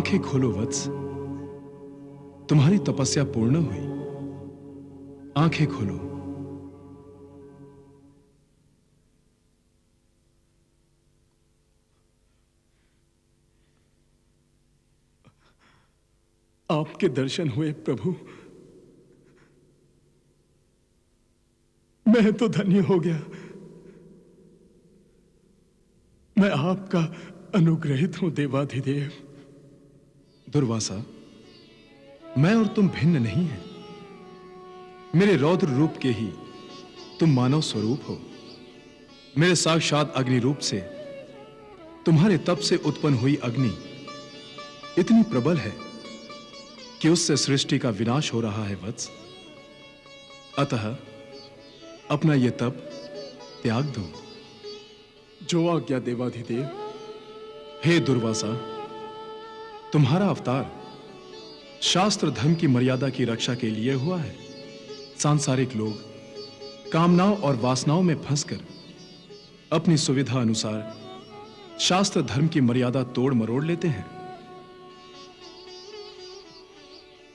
आंखें खोलो वत्स, तुम्हारी तपस्या पूर्ण हुई। आंखें खोलो। आपके दर्शन हुए प्रभु। मैं तो धन्य हो गया। मैं आपका अनुग्रहित हूं देवाधिदेव। दुर्वासा, मैं और तुम भिन्न नहीं हैं। मेरे रौद्र रूप के ही तुम मानव स्वरूप हो। मेरे साक्षात अग्नि रूप से तुम्हारे तप से उत्पन्न हुई अग्नि इतनी प्रबल है कि उससे सृष्टि का विनाश हो रहा है वत्स। अतः अपना यह तप त्याग दो। जो आज्ञा देवाधिदेव। हे दुर्वासा, तुम्हारा अवतार शास्त्र धर्म की मर्यादा की रक्षा के लिए हुआ है। सांसारिक लोग कामनाओं और वासनाओं में फंसकर अपनी सुविधा अनुसार शास्त्र धर्म की मर्यादा तोड़ मरोड़ लेते हैं।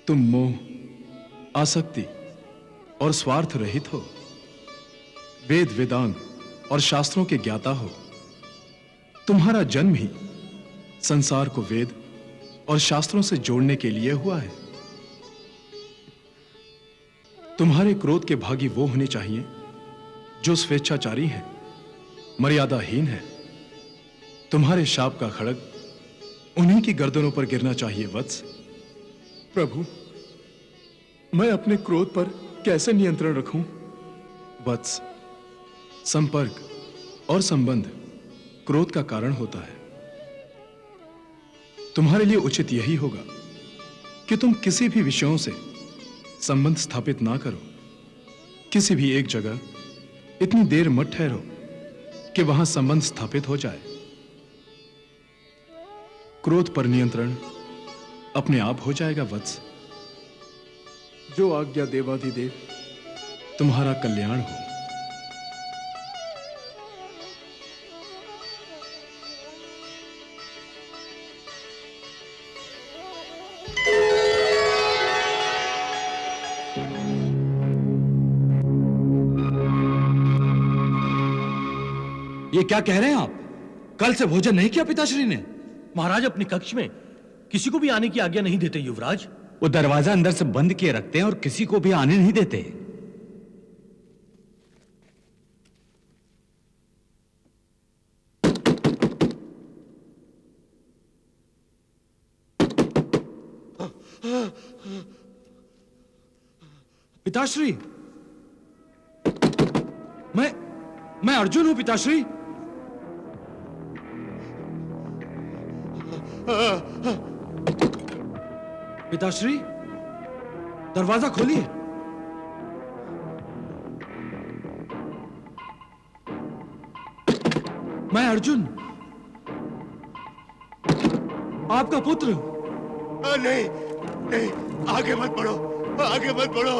तुम मोह, आसक्ति और स्वार्थ रहित हो। वेद वेदांग और शास्त्रों के ज्ञाता हो। तुम्हारा जन्म ही संसार को वेद और शास्त्रों से जोड़ने के लिए हुआ है। तुम्हारे क्रोध के भागी वो होने चाहिए जो स्वेच्छाचारी हैं, मर्यादाहीन हैं। तुम्हारे शाप का खड़ग उन्हीं की गर्दनों पर गिरना चाहिए वत्स। प्रभु, मैं अपने क्रोध पर कैसे नियंत्रण रखूं? वत्स, संपर्क और संबंध क्रोध का कारण होता है। तुम्हारे लिए उचित यही होगा कि तुम किसी भी विषयों से संबंध स्थापित ना करो। किसी भी एक जगह इतनी देर मत ठहरो कि वहां संबंध स्थापित हो जाए। क्रोध पर नियंत्रण अपने आप हो जाएगा वत्स। जो आज्ञा देवाधिदेव। तुम्हारा कल्याण हो। ये क्या कह रहे हैं आप? कल से भोजन नहीं किया पिताश्री ने? महाराज अपने कक्ष में किसी को भी आने की आज्ञा नहीं देते युवराज। वो दरवाजा अंदर से बंद किए रखते हैं और किसी को भी आने नहीं देते। पिताश्री, मैं अर्जुन हूं पिताश्री। पिताश्री, दरवाजा खोलिए। मैं अर्जुन, आपका पुत्र। नहीं नहीं, आगे मत बढ़ो, आगे मत बढ़ो।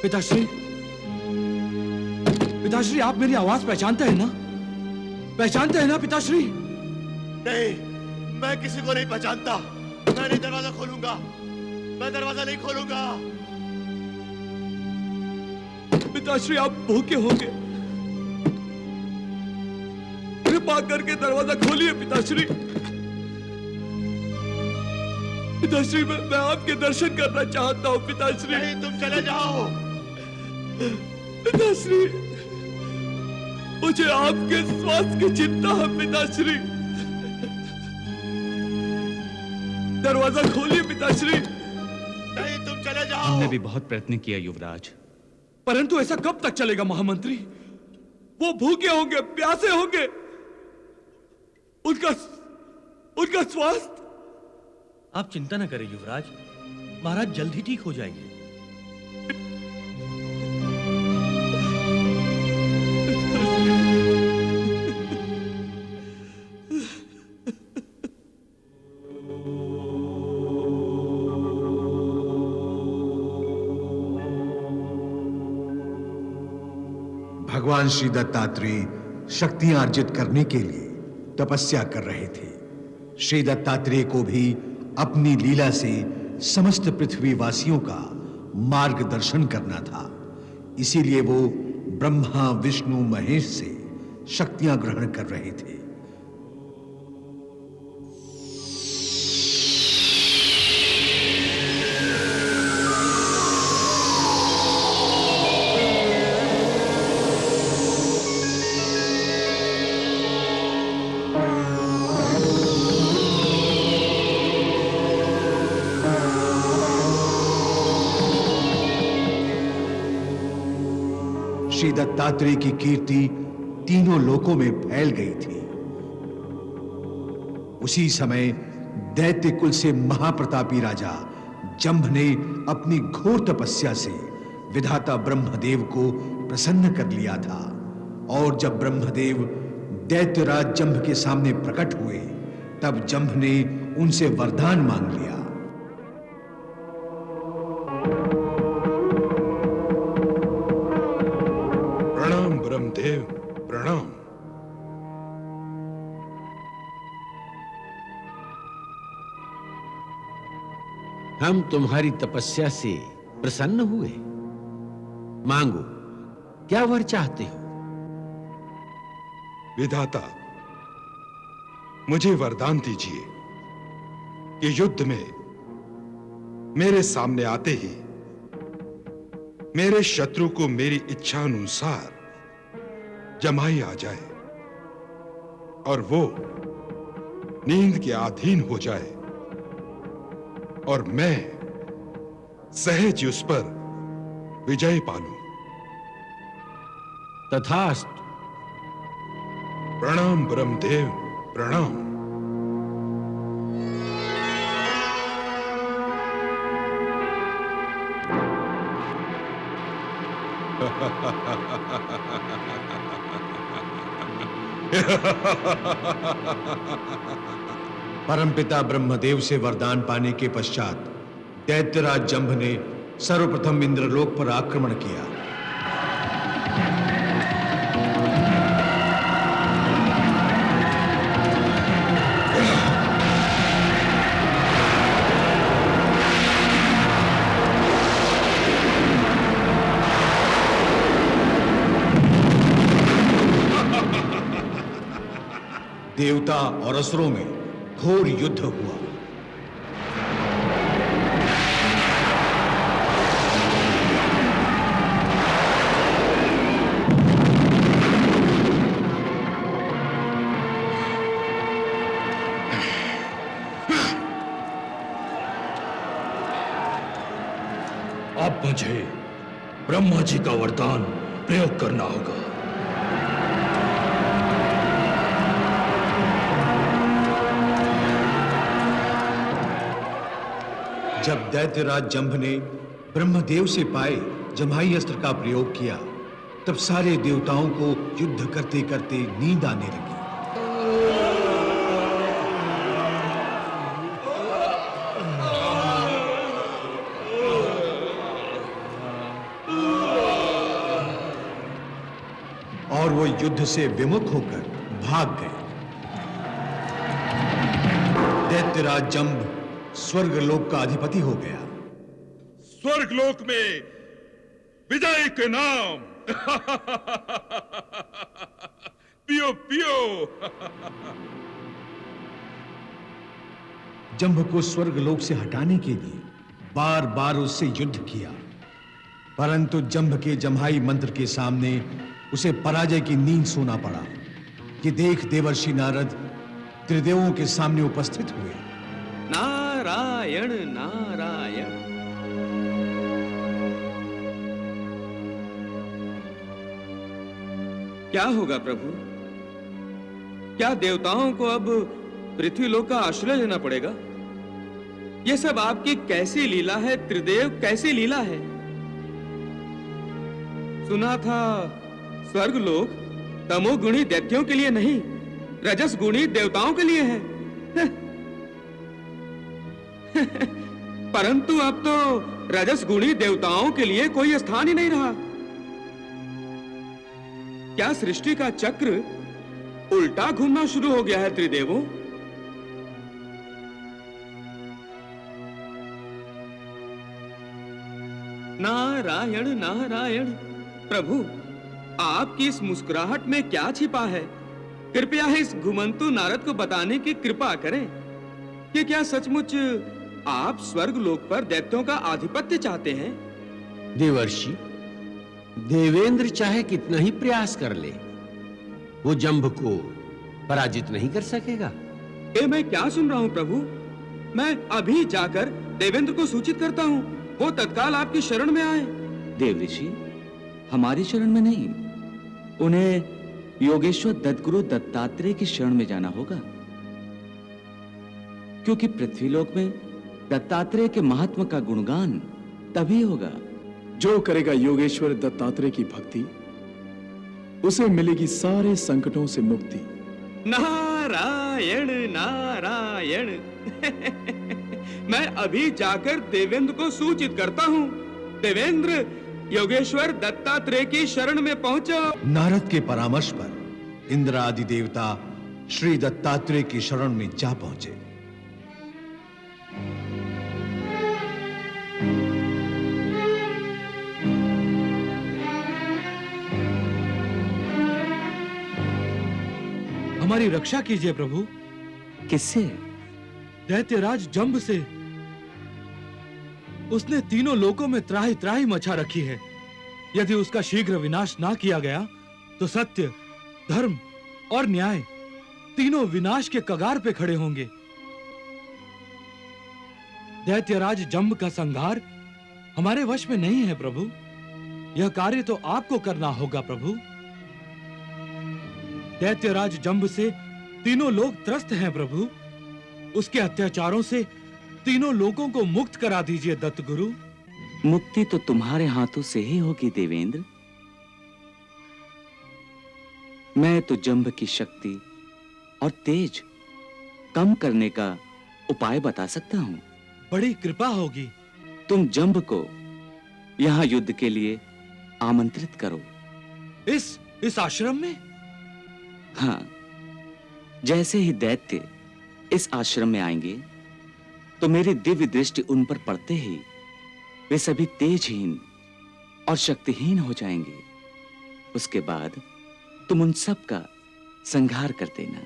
पिताश्री, पिताश्री, आप मेरी आवाज पहचानते हैं ना? पहचानते हैं ना पिताश्री? नहीं, मैं किसी को नहीं पहचानता। मैं नहीं दरवाजा खोलूंगा। मैं दरवाजा नहीं खोलूंगा। पिताश्री, आप भूखे होंगे। कृपा करके दरवाजा खोलिए पिताश्री। पिताश्री, मैं आपके दर्शन करना चाहता हूं पिताश्री। नहीं, तुम चले जाओ। पिताश्री, मुझे आपके स्वास्थ्य की चिंता है पिताश्री। दरवाजा खोलिए पिताश्री। नहीं, तुम चले जाओ। हमने भी बहुत प्रयत्न किया युवराज, परंतु ऐसा कब तक चलेगा महामंत्री? वो भूखे होंगे, प्यासे होंगे। उनका स्वास्थ्य। आप चिंता न करें युवराज, महाराज जल्द ही ठीक हो जाएंगे। भगवान श्री दत्तात्रेय शक्तियां अर्जित करने के लिए तपस्या कर रहे थे। श्री दत्तात्रेय को भी अपनी लीला से समस्त पृथ्वीवासियों का मार्गदर्शन करना था। इसीलिए वो ब्रह्मा विष्णु महेश से शक्तियां ग्रहण कर रहे थे। श्री दत्तात्रेय की कीर्ति तीनों लोकों में फैल गई थी। उसी समय दैत्य कुल से महाप्रतापी राजा जंभ ने अपनी घोर तपस्या से विधाता ब्रह्मदेव को प्रसन्न कर लिया था। और जब ब्रह्मदेव दैत्यराज जंभ के सामने प्रकट हुए, तब जंभ ने उनसे वरदान मांग लिया। प्रणाम ब्रह्मदेव, प्रणाम। हम तुम्हारी तपस्या से प्रसन्न हुए। मांगो, क्या वर चाहते हो? विधाता, मुझे वरदान दीजिए कि युद्ध में मेरे सामने आते ही मेरे शत्रु को मेरी इच्छा अनुसार जमाई आ जाए और वो नींद के अधीन हो जाए और मैं सहज उस पर विजय पालूं। तथास्तु। प्रणाम ब्रह्मदेव, प्रणाम। परमपिता ब्रह्मदेव से वरदान पाने के पश्चात दैत्यराज जंभ ने सर्वप्रथम इंद्रलोक पर आक्रमण किया। देवता और असुरों में घोर युद्ध हुआ। अब मुझे ब्रह्मा जी का वरदान प्रयोग करना होगा। जब दैत्यराज जंभ ने ब्रह्मदेव से पाए जम्हाई अस्त्र का प्रयोग किया, तब सारे देवताओं को युद्ध करते करते नींद आने लगी। और वो युद्ध से विमुख होकर भाग गए। दैत्यराज जंभ स्वर्गलोक का अधिपति हो गया। स्वर्गलोक में विजय के नाम पियो पियो। जंभ को स्वर्गलोक से हटाने के लिए बार बार उससे युद्ध किया, परंतु जंभ के जम्हाई मंत्र के सामने उसे पराजय की नींद सोना पड़ा। ये देख देवर्षि नारद त्रिदेवों के सामने उपस्थित हुए। नारायण नारायण। क्या होगा प्रभु? क्या देवताओं को अब पृथ्वीलोक का आश्रय लेना पड़ेगा? यह सब आपकी कैसी लीला है त्रिदेव, कैसी लीला है? सुना था स्वर्गलोक तमोगुणी दैत्यों के लिए नहीं, रजस गुणी देवताओं के लिए है। परंतु अब तो रजस गुणी देवताओं के लिए कोई स्थान ही नहीं रहा। क्या सृष्टि का चक्र उल्टा घूमना शुरू हो गया है त्रिदेवों? नारायण नारायण। प्रभु, आपकी इस मुस्कुराहट में क्या छिपा है? कृपया इस घुमंतु नारद को बताने की कृपा करें कि क्या सचमुच आप स्वर्ग लोक पर दैत्यों का आधिपत्य चाहते हैं? देवर्षि, देवेंद्र चाहे कितना ही प्रयास कर ले, वो जंभ को पराजित नहीं कर सकेगा। ये मैं क्या सुन रहा हूँ प्रभु? मैं अभी जाकर देवेंद्र को सूचित करता हूँ, वो तत्काल आपकी शरण में आए। देवऋषि, हमारी शरण में नहीं, उन्हें योगेश्वर दत्तगुरु दत्तात्रेय की शरण में जाना होगा, क्योंकि पृथ्वीलोक में दत्तात्रेय के महात्मा का गुणगान तभी होगा। जो करेगा योगेश्वर दत्तात्रेय की भक्ति, उसे मिलेगी सारे संकटों से मुक्ति। नारायण नारायण। मैं अभी जाकर देवेंद्र को सूचित करता हूँ। देवेंद्र, योगेश्वर दत्तात्रेय की शरण में पहुंचो। नारद के परामर्श पर इंद्र आदि देवता श्री दत्तात्रेय की शरण में जा पहुंचे। हमारी रक्षा कीजिए प्रभु। किससे? दैत्यराज जंभ से। उसने तीनों लोकों में त्राहि त्राहि मचा रखी है। यदि उसका शीघ्र विनाश ना किया गया तो सत्य, धर्म और न्याय तीनों विनाश के कगार पे खड़े होंगे। दैत्यराज जंभ का संहार हमारे वश में नहीं है प्रभु। यह कार्य तो आपको करना होगा प्रभु। दैत्यराज जंभ से तीनों लोग त्रस्त हैं प्रभु। उसके अत्याचारों से तीनों लोगों को मुक्त करा दीजिए दत्तगुरु। मुक्ति तो तुम्हारे हाथों से ही होगी देवेंद्र। मैं तो जंभ की शक्ति और तेज कम करने का उपाय बता सकता हूं। बड़ी कृपा होगी। तुम जंभ को यहां युद्ध के लिए आमंत्रित करो। इस आश्रम में? हाँ, जैसे ही दैत्य इस आश्रम में आएंगे तो मेरी दिव्य दृष्टि उन पर पड़ते ही वे सभी तेजहीन और शक्तिहीन हो जाएंगे। उसके बाद तुम उन सब का संहार कर देना।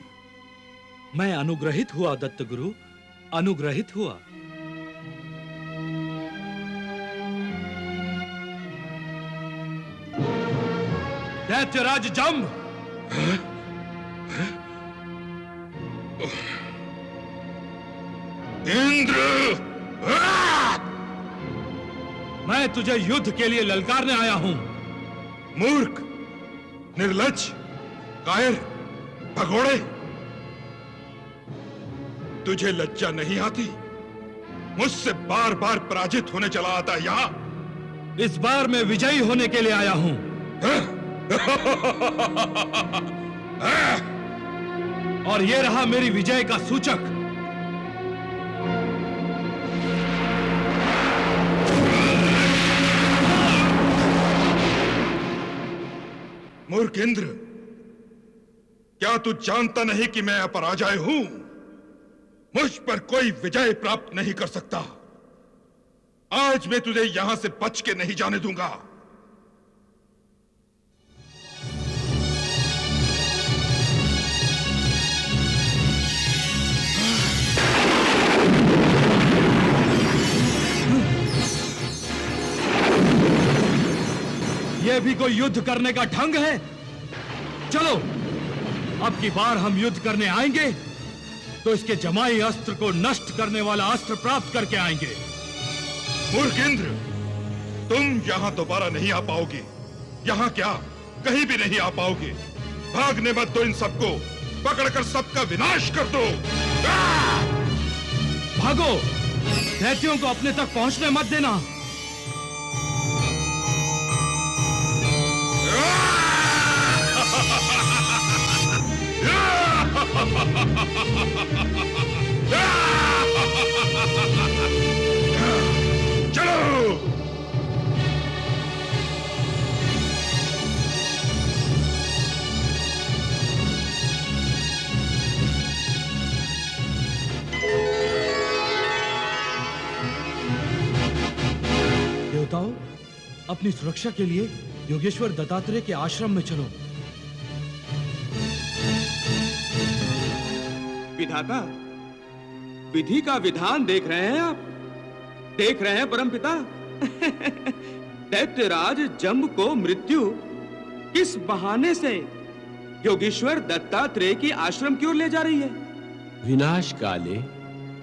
मैं अनुग्रहित हुआ दत्तगुरु, अनुग्रहित हुआ। दैत्यराज जंभ, इंद्र, मैं तुझे युद्ध के लिए ललकारने आया हूं। मूर्ख, निर्लज्ज, कायर, भगोड़े, तुझे लज्जा नहीं आती? मुझसे बार बार पराजित होने चला आता यहां। इस बार मैं विजयी होने के लिए आया हूं। और ये रहा मेरी विजय का सूचक। मूर्ख इंद्र, क्या तू जानता नहीं कि मैं अपराजय हूं? मुझ पर कोई विजय प्राप्त नहीं कर सकता। आज मैं तुझे यहां से बच के नहीं जाने दूंगा। यह भी कोई युद्ध करने का ढंग है? चलो, अब की बार हम युद्ध करने आएंगे तो इसके जमाई अस्त्र को नष्ट करने वाला अस्त्र प्राप्त करके आएंगे। मूर्ख इंद्र, तुम यहां दोबारा नहीं आ पाओगे। यहां क्या, कहीं भी नहीं आ पाओगे। भागने मत दो इन सबको, पकड़कर सबका विनाश कर दो। भागो, दैत्यों को अपने तक पहुंचने मत देना। चलो। अपनी सुरक्षा के लिए योगेश्वर दत्तात्रेय के आश्रम में चलो। विधाता, विधि का विधान देख रहे हैं आप? देख रहे हैं परमपिता? दैत्यराज जम्ब को मृत्यु किस बहाने से योगेश्वर दत्तात्रेय की आश्रम की ओर ले जा रही है? विनाश काले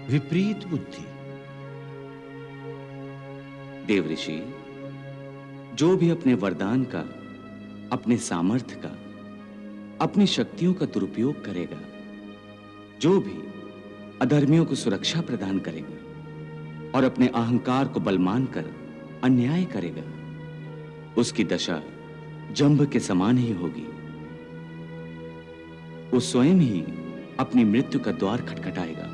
विपरीत बुद्धि। देव ऋषि, जो भी अपने वरदान का, अपने सामर्थ्य का, अपनी शक्तियों का दुरुपयोग करेगा, जो भी अधर्मियों को सुरक्षा प्रदान करेगा और अपने अहंकार को बल मानकर अन्याय करेगा, उसकी दशा जंभ के समान ही होगी। वो स्वयं ही अपनी मृत्यु का द्वार खटखटाएगा।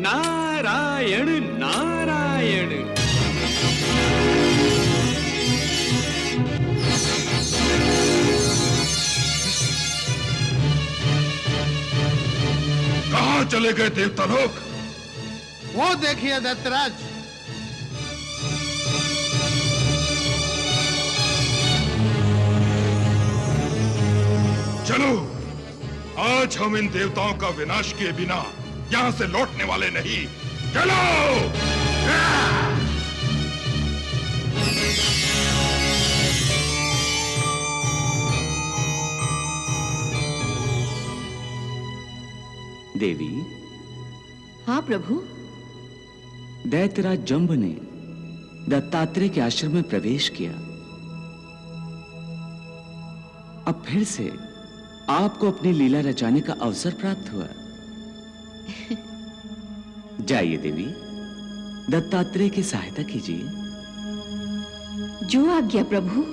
नारायण नारायण। कहां चले गए देवता लोग? वो देखिए दत्तराज। चलो, आज हम इन देवताओं का विनाश किए बिना यहां से लौटने वाले नहीं। चलो! देवी। हाँ प्रभु। दैत्यराज जंभ ने दत्तात्रेय के आश्रम में प्रवेश किया। अब फिर से आपको अपनी लीला रचाने का अवसर प्राप्त हुआ। जाइए देवी, दत्तात्रेय की सहायता कीजिए। जो आज्ञा प्रभु।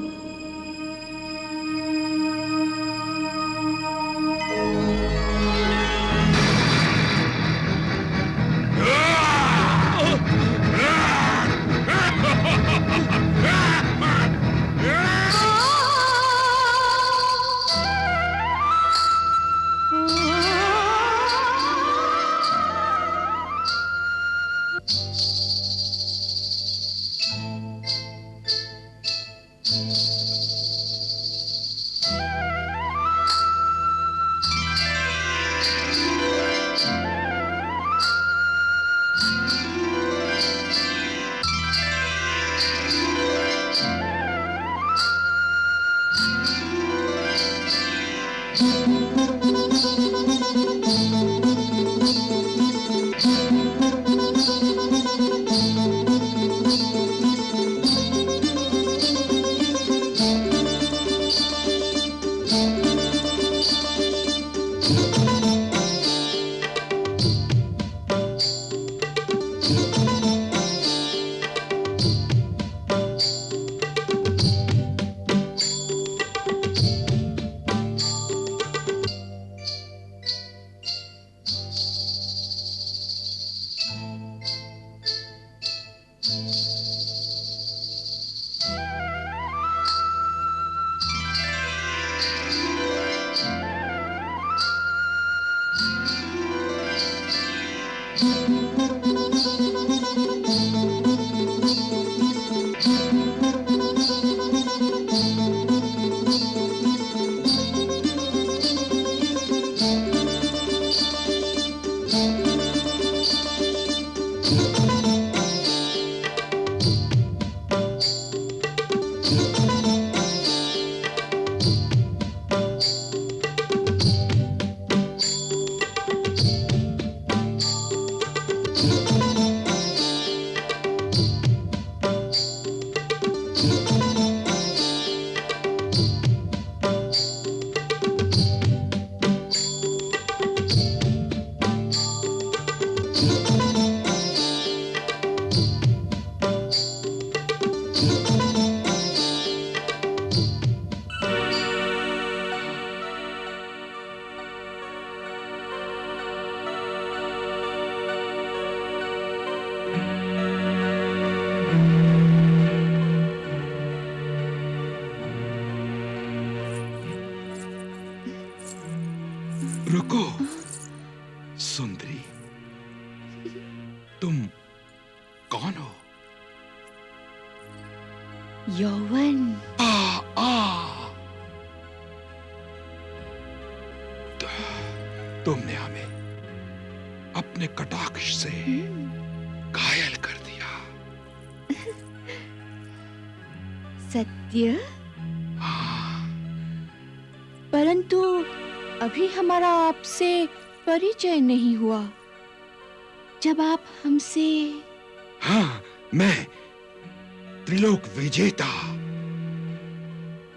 रुको सुंदरी, तुम कौन हो? यौवन। तुमने हमें अपने कटाक्ष से घायल कर दिया। सत्य? परंतु अभी हमारा आपसे परिचय नहीं हुआ। जब आप हमसे... हाँ, मैं त्रिलोक विजेता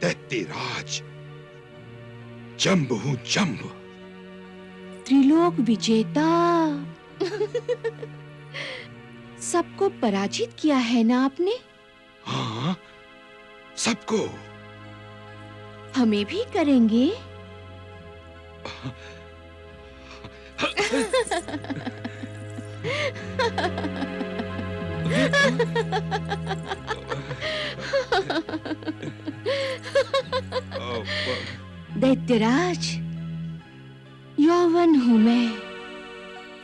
दैत्यराज जंब हूं, जंब। त्रिलोक विजेता। सबको पराजित किया है ना आपने? हाँ, सबको। हमें भी करेंगे? दैत्यराज, यौवन हूं मैं,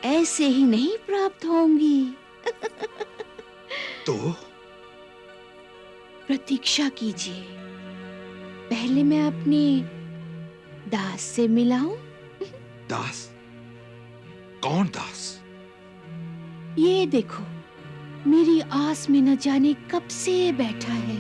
ऐसे ही नहीं प्राप्त होंगी। तो प्रतीक्षा कीजिए, पहले मैं अपने दास से मिलाऊं। दास? कौन दास? ये देखो, मेरी आस में न जाने कब से बैठा है।